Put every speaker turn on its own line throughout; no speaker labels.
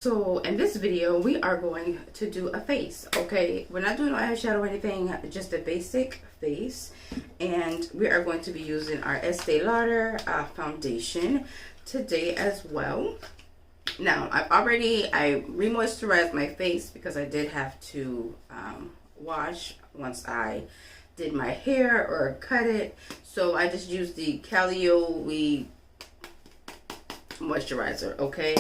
So in this video, we are going to do a face, okay? We're not doing eyeshadow or anything, just a basic face. And we are going to be using our Estee Lauder foundation today as well. Now, I re-moisturized my face because I did have to wash once I did my hair or cut it. So I just used the Calliope moisturizer, okay?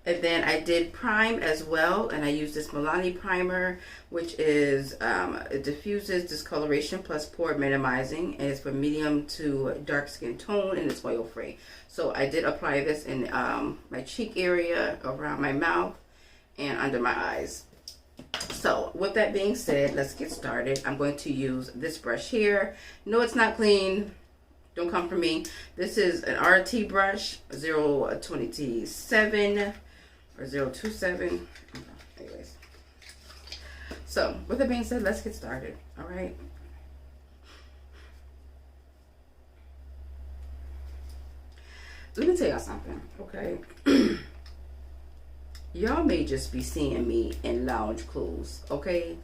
And then I did prime as well, and I used this Milani primer, which is it diffuses discoloration plus pore minimizing, and it's for medium to dark skin tone, and it's oil free. So I did apply this in my cheek area, around my mouth, and under my eyes. So with that being said, let's get started. I'm going to use this brush here. No, it's not clean. Don't come for me. This is an RT brush, 027 or 027. Anyways. So, with that being said, let's get started. All right. Let me tell y'all something, okay? Y'all may just be seeing me in lounge clothes, okay?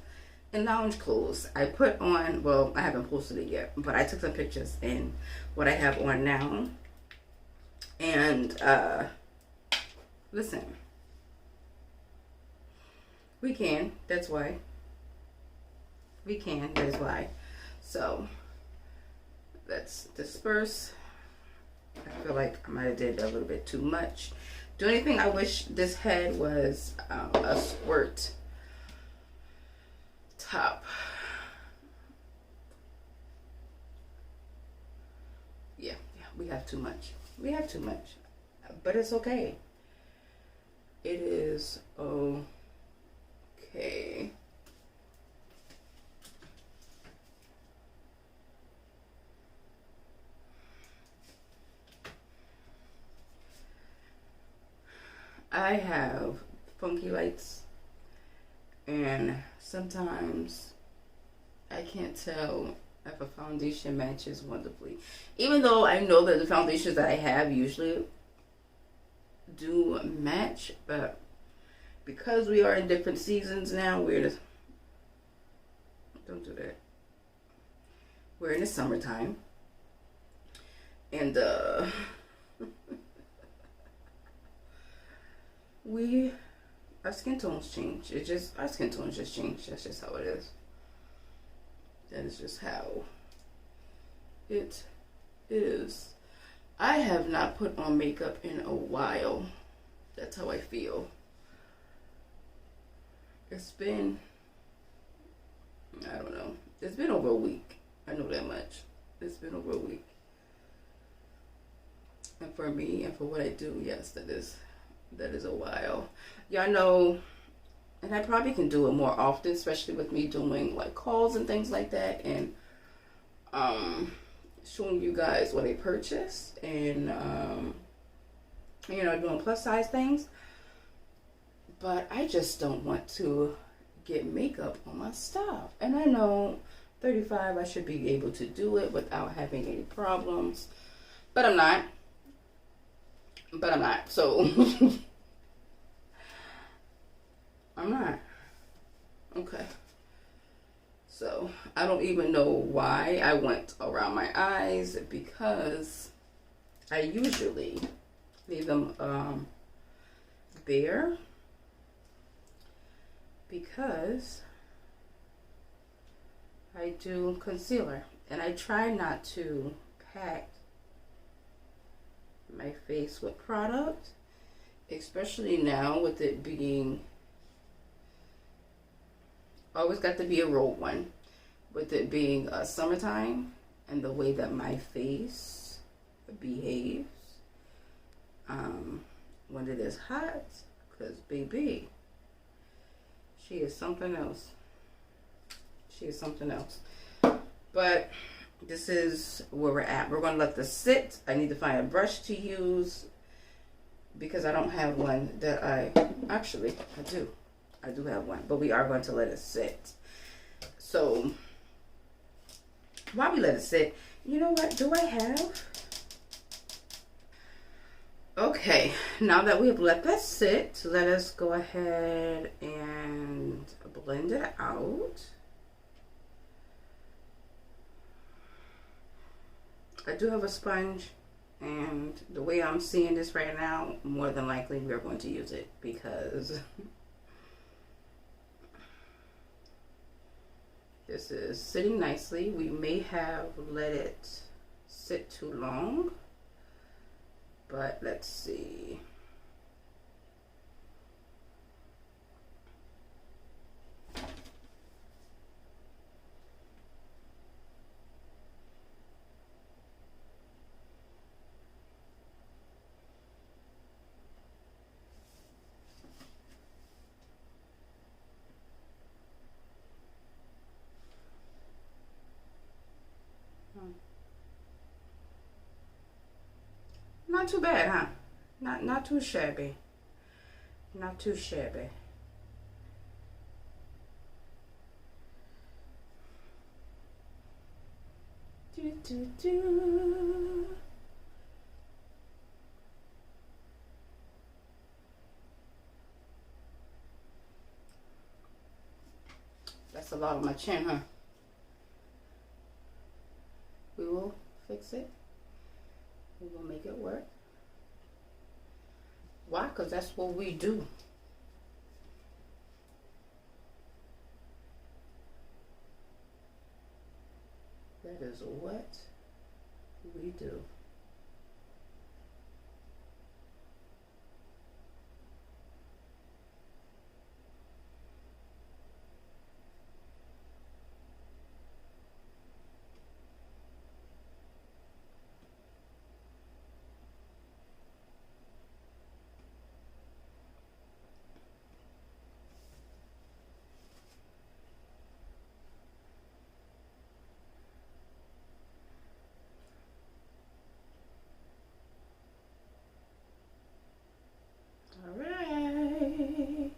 In lounge clothes. I put on, well, I haven't posted it yet, but I took some pictures in what I have on now. And listen, we can, that's why. We can, that is why. So let's disperse. I feel like I might have did a little bit too much. The only thing I wish this had was a squirt top. Yeah, we have too much. We have too much. But it's okay. It is okay. I have funky lights, and sometimes I can't tell if a foundation matches wonderfully. Even though I know that the foundations that I have usually do match, but because we are in different seasons now, don't do that. We're in the summertime, and our skin tones change. Our skin tones just change. That's just how it is. That is just how it is. I have not put on makeup in a while. That's how I feel. It's been, I don't know. It's been over a week. I know that much. It's been over a week. And for me and for what I do, yes, that is a while. Y'all know, and I probably can do it more often, especially with me doing like hauls and things like that, and showing you guys what I purchased, and doing plus size things. But I just don't want to get makeup on my stuff, and I know 35 I should be able to do it without having any problems, but I'm not. So I'm not. Okay. So I don't even know why I went around my eyes, because I usually leave them bare, because I do concealer, and I try not to pack my face with product, especially now with it being always got to be a rolled one, with it being summertime and the way that my face behaves when it is hot, because baby, she is something else. She is something else. But this is where we're at. We're going to let this sit. I need to find a brush to use, because I don't have one that I do. I do have one, but we are going to let it sit. So while we let it sit, you know what do I have? Okay, now that we have let that sit, let us go ahead and blend it out. I do have a sponge, and the way I'm seeing this right now, more than likely we're going to use it because this is sitting nicely. We may have let it sit too long, but let's see. Not too bad, huh? Not too shabby. Not too shabby. Do, do, do. That's a lot on my chin, huh? We will fix it. We will make it work. Why? Because that's what we do. That is what we do. All right.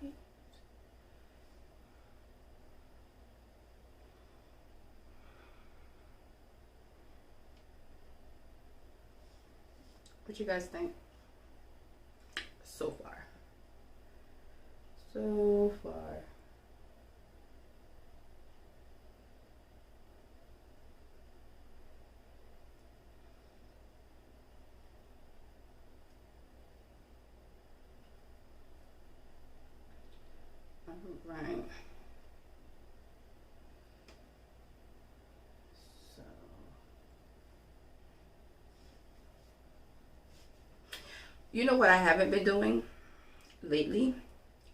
What you guys think so far? So far. All right. So, you know what I haven't been doing lately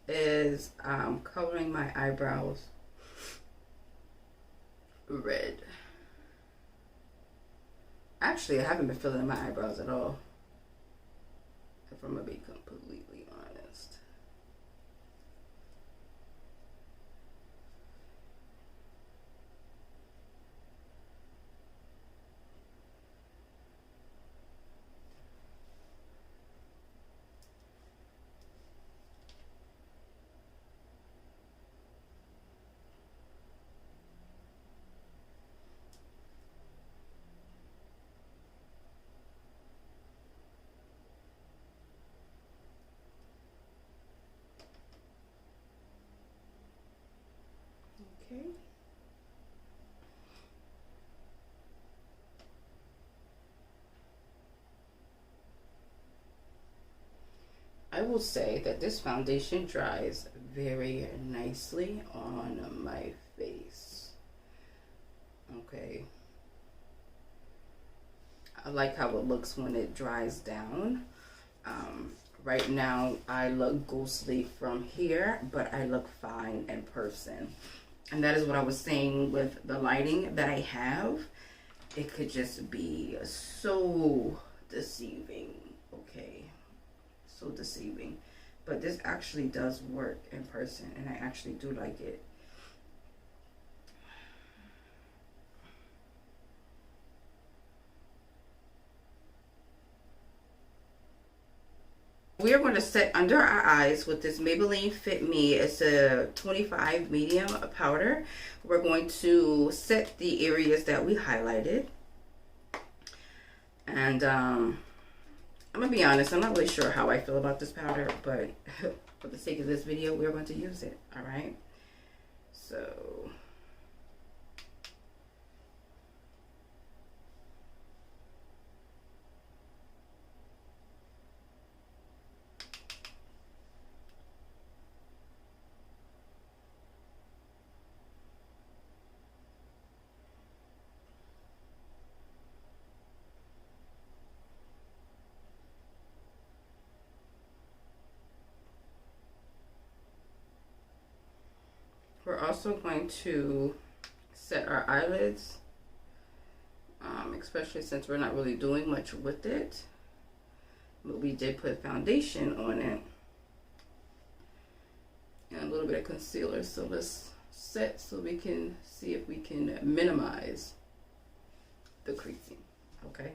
is coloring my eyebrows red. Actually, I haven't been filling my eyebrows at all, if I'm gonna be completely honest. Okay. I will say that this foundation dries very nicely on my face. Okay. I like how it looks when it dries down. Right now I look ghostly from here, but I look fine in person. And that is what I was saying with the lighting that I have. It could just be so deceiving, okay? So deceiving. But this actually does work in person, and I actually do like it. We are going to set under our eyes with this Maybelline Fit Me. It's a 25 medium powder. We're going to set the areas that we highlighted. And I'm gonna be honest, I'm not really sure how I feel about this powder, but for the sake of this video, we're going to use it. All right. So we're also going to set our eyelids, especially since we're not really doing much with it. But we did put foundation on it and a little bit of concealer. So let's set so we can see if we can minimize the creasing. Okay.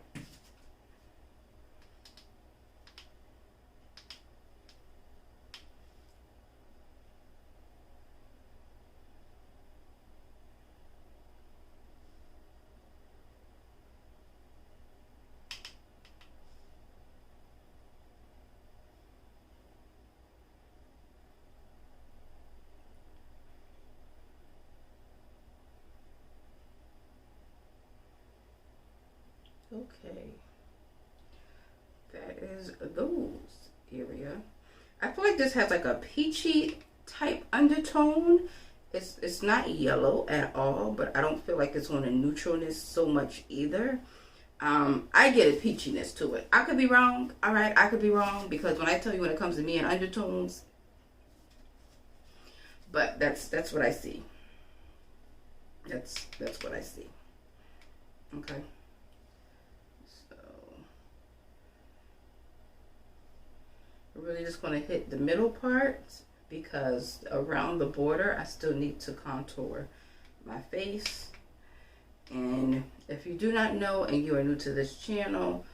Okay, that is those area. I feel like this has like a peachy type undertone. It's not yellow at all, but I don't feel like it's on a neutralness so much either. I get a peachiness to it. I could be wrong. All right, I could be wrong, because when I tell you, when it comes to me and undertones, but that's what I see. That's what I see. Okay. We're really just going to hit the middle part, because around the border I still need to contour my face. And if you do not know and you are new to this channel,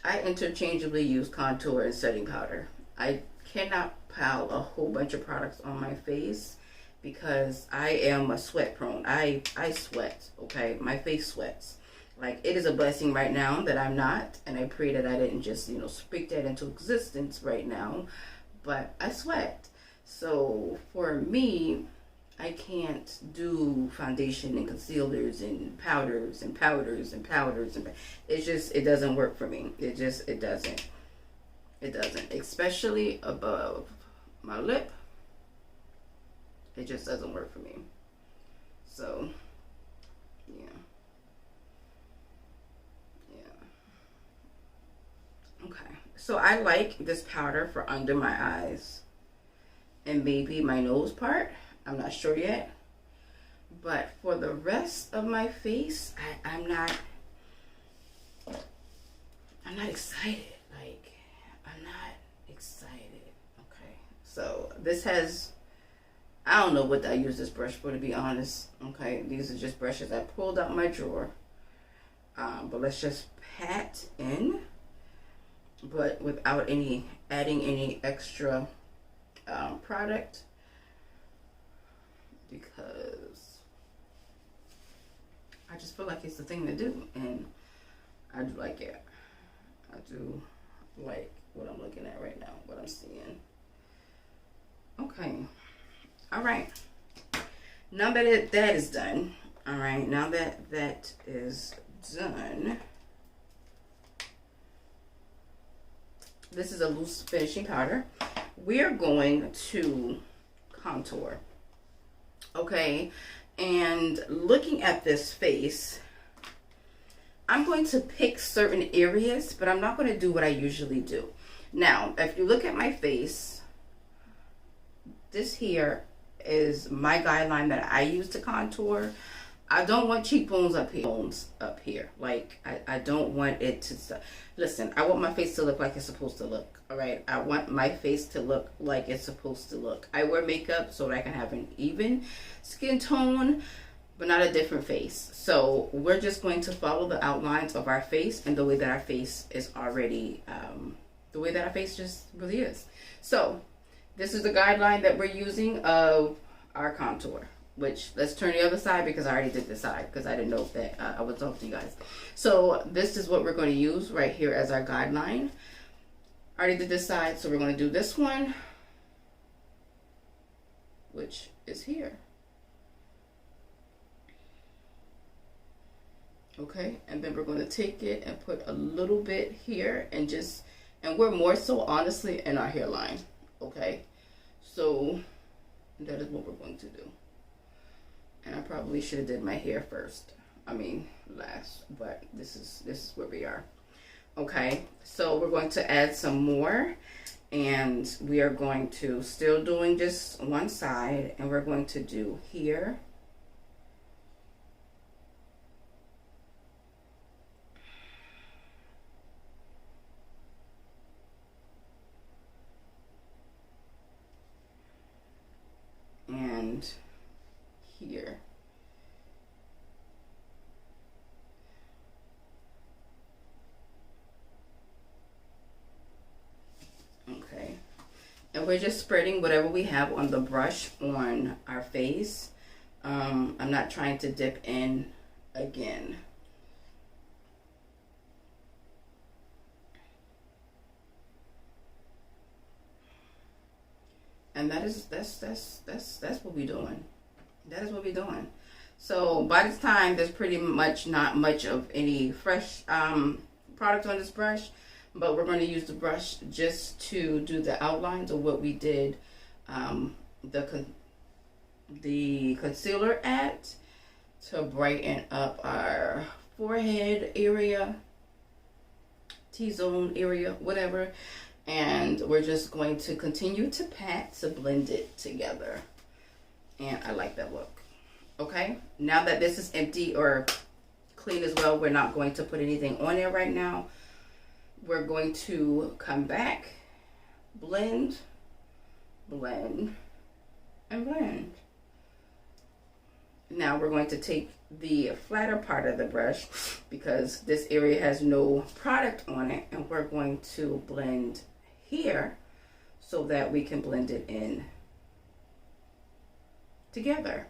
I interchangeably use contour and setting powder. I cannot pile a whole bunch of products on my face because I am a sweat prone. I sweat, okay? My face sweats. Like, it is a blessing right now that I'm not, and I pray that I didn't just, speak that into existence right now, but I sweat. So for me, I can't do foundation and concealers and powders and powders and powders, and it doesn't work for me. It doesn't. It doesn't, especially above my lip. It just doesn't work for me. So, yeah. Okay, so I like this powder for under my eyes and maybe my nose part. I'm not sure yet. But for the rest of my face, I'm not excited. Like, I'm not excited. Okay, so this has, I don't know what I use this brush for, to be honest. Okay, these are just brushes I pulled out my drawer. But let's just pat in, but without adding any extra product, because I just feel like it's the thing to do, and I do like it. I do like what I'm looking at right now, what I'm seeing. Okay, all right. Now that that is done, all right. Now that that is done. This is a loose finishing powder. We're going to contour. Okay, and looking at this face, I'm going to pick certain areas, but I'm not going to do what I usually do. Now, if you look at my face, this here is my guideline that I use to contour. I don't want cheekbones up here. Like, I don't want it to, listen, I want my face to look like it's supposed to look, all right? I want my face to look like it's supposed to look. I wear makeup so that I can have an even skin tone, but not a different face. So we're just going to follow the outlines of our face and the way that our face is already, the way that our face just really is. So this is the guideline that we're using of our contour. Which, let's turn the other side, because I already did this side, because I didn't know that I would talk to you guys. So this is what we're going to use right here as our guideline. I already did this side, so we're going to do this one, which is here. Okay, and then we're going to take it and put a little bit here and we're more so honestly in our hairline. Okay, so that is what we're going to do. And I probably should have did my hair first. I mean last, but this is where we are. Okay, so we're going to add some more, and we are going to still doing just one side, and we're going to do here. And here. Okay, and we're just spreading whatever we have on the brush on our face. I'm not trying to dip in again. And that's what we're doing. That is what we're doing. So by this time, there's pretty much not much of any fresh product on this brush, but we're going to use the brush just to do the outlines of what we did the concealer at, to brighten up our forehead area, T-zone area, whatever. And we're just going to continue to pat to blend it together. And I like that look. Okay, now that this is empty or clean as well, we're not going to put anything on there right now. We're going to come back, blend, blend, and blend. Now we're going to take the flatter part of the brush, because this area has no product on it, and we're going to blend here so that we can blend it in together.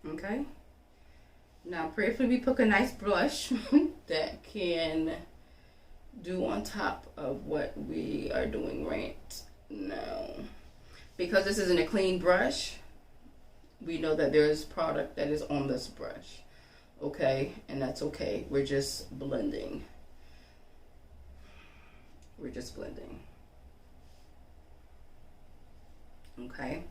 Okay, now prayerfully we pick a nice brush that can do on top of what we are doing right now. Because this isn't a clean brush, we know that there is product that is on this brush. Okay, and that's okay. We're just blending. We're just blending. Okay,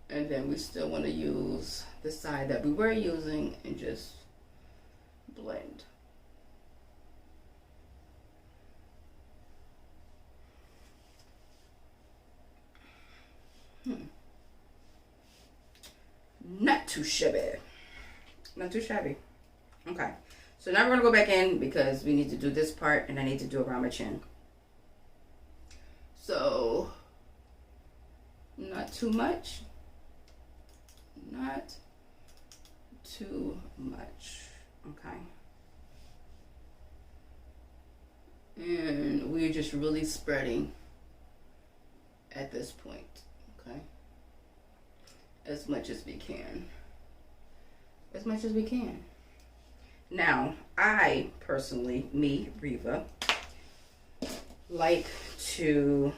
and then we still want to use the side that we were using and just blend. Not too shabby. Not too shabby. Okay, so now we're gonna go back in because we need to do this part, and I need to do around my chin. So not too much. Not too much. Okay. And we're just really spreading at this point. Okay. As much as we can. As much as we can. Now, I personally, me, Reva, like to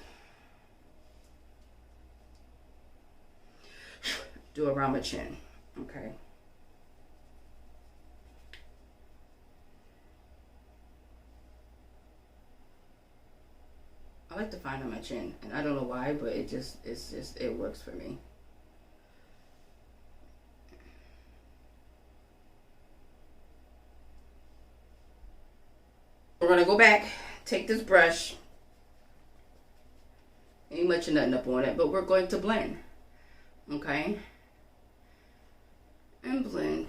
do around my chin. Okay. I like to find on my chin, and I don't know why, but it works for me. We're gonna go back, take this brush, ain't much of nothing up on it, but we're going to blend. Okay, and blend,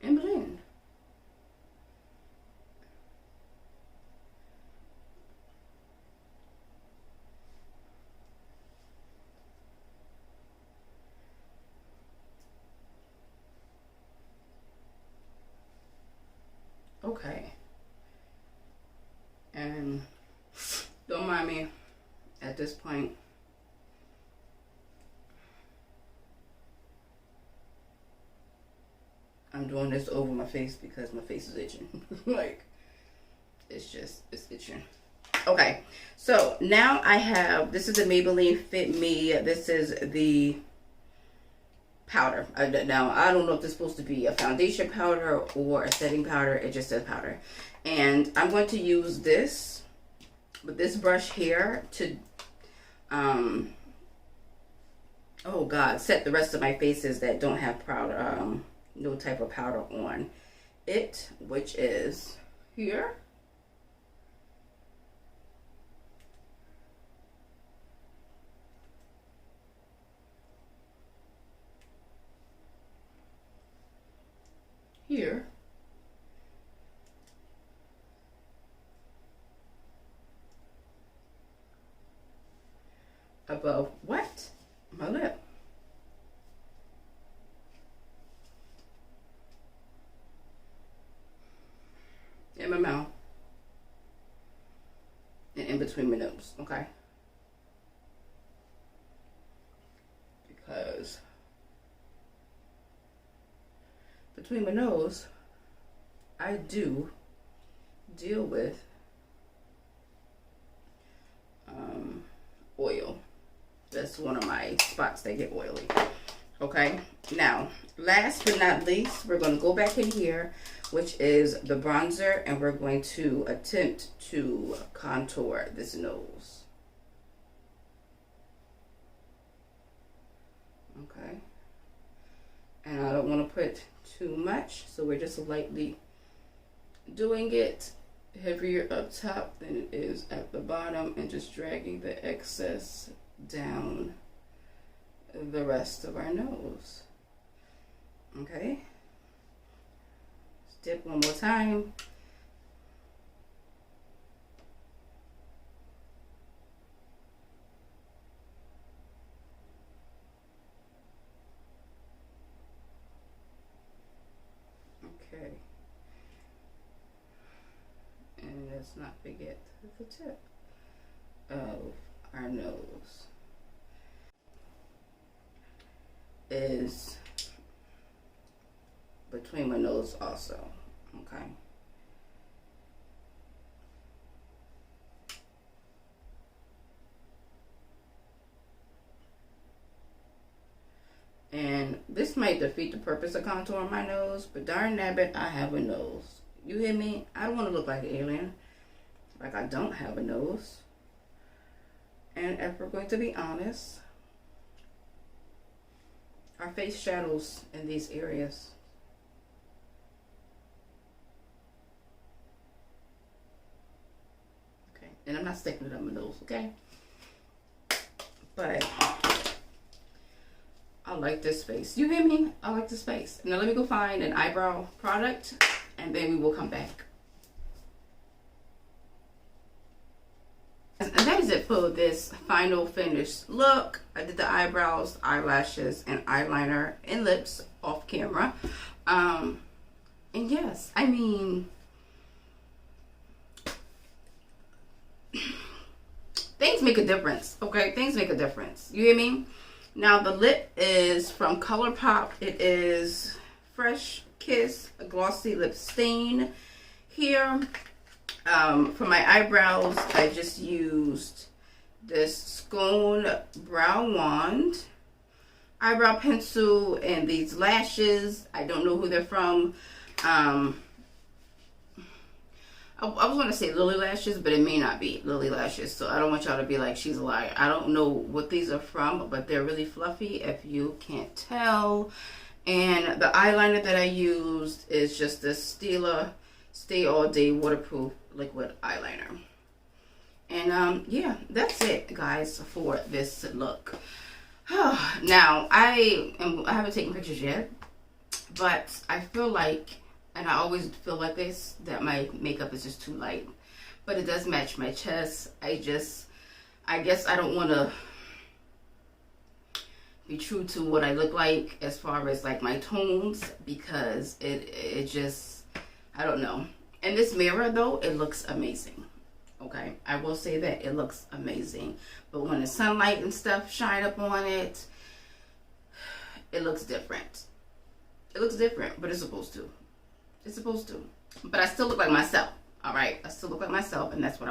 and blend. Okay, and don't mind me at this point. I'm doing this over my face because my face is itching. Like, it's itching. Okay, so now I have, this is the Maybelline Fit Me. This is the powder. Now, I don't know if this is supposed to be a foundation powder or a setting powder. It just says powder. And I'm going to use this with this brush here to, oh God, set the rest of my faces that don't have powder, no type of powder on it, which is here. Here. Above what? My lip. In my mouth. And in between my nose, okay? Because between my nose, I do deal with oil. That's one of my spots that get oily. Okay, now last but not least, we're going to go back in here, which is the bronzer, and we're going to attempt to contour this nose. Okay, and I don't want to put too much, so we're just lightly doing it, heavier up top than it is at the bottom, and just dragging the excess down the rest of our nose. Okay, dip one more time. Okay, and let's not forget the tip of our nose is between my nose also. Okay, and this might defeat the purpose of contouring my nose, but darn nabbit, I have a nose. You hear me? I don't want to look like an alien, like I don't have a nose. And if we're going to be honest, our face shadows in these areas. Okay, and I'm not sticking it up my nose, okay? But I like this face. You hear me? I like this face. Now let me go find an eyebrow product, and then we will come back. And that is it for this final finished look. I did the eyebrows, eyelashes, and eyeliner and lips off camera. And yes, I mean, things make a difference, okay? Things make a difference. You hear me? Now the lip is from ColourPop. It is Fresh Kiss, a glossy lip stain. Here, for my eyebrows, I just used this Scone Brow Wand eyebrow pencil and these lashes. I don't know who they're from. I was going to say Lily Lashes, but it may not be Lily Lashes. So I don't want y'all to be like, she's a liar. I don't know what these are from, but they're really fluffy if you can't tell. And the eyeliner that I used is just this Stila Stay All Day Waterproof Liquid Eyeliner. And yeah, that's it, guys, for this look. Now, I haven't taken pictures yet, but I feel like, and I always feel like this, that my makeup is just too light. But it does match my chest. I guess I don't want to be true to what I look like as far as like my tones, because it just, I don't know. In this mirror though, it looks amazing. Okay, I will say that it looks amazing. But when the sunlight and stuff shine up on it, it looks different. It looks different, but it's supposed to. It's supposed to. But I still look like myself. All right, I still look like myself, and that's what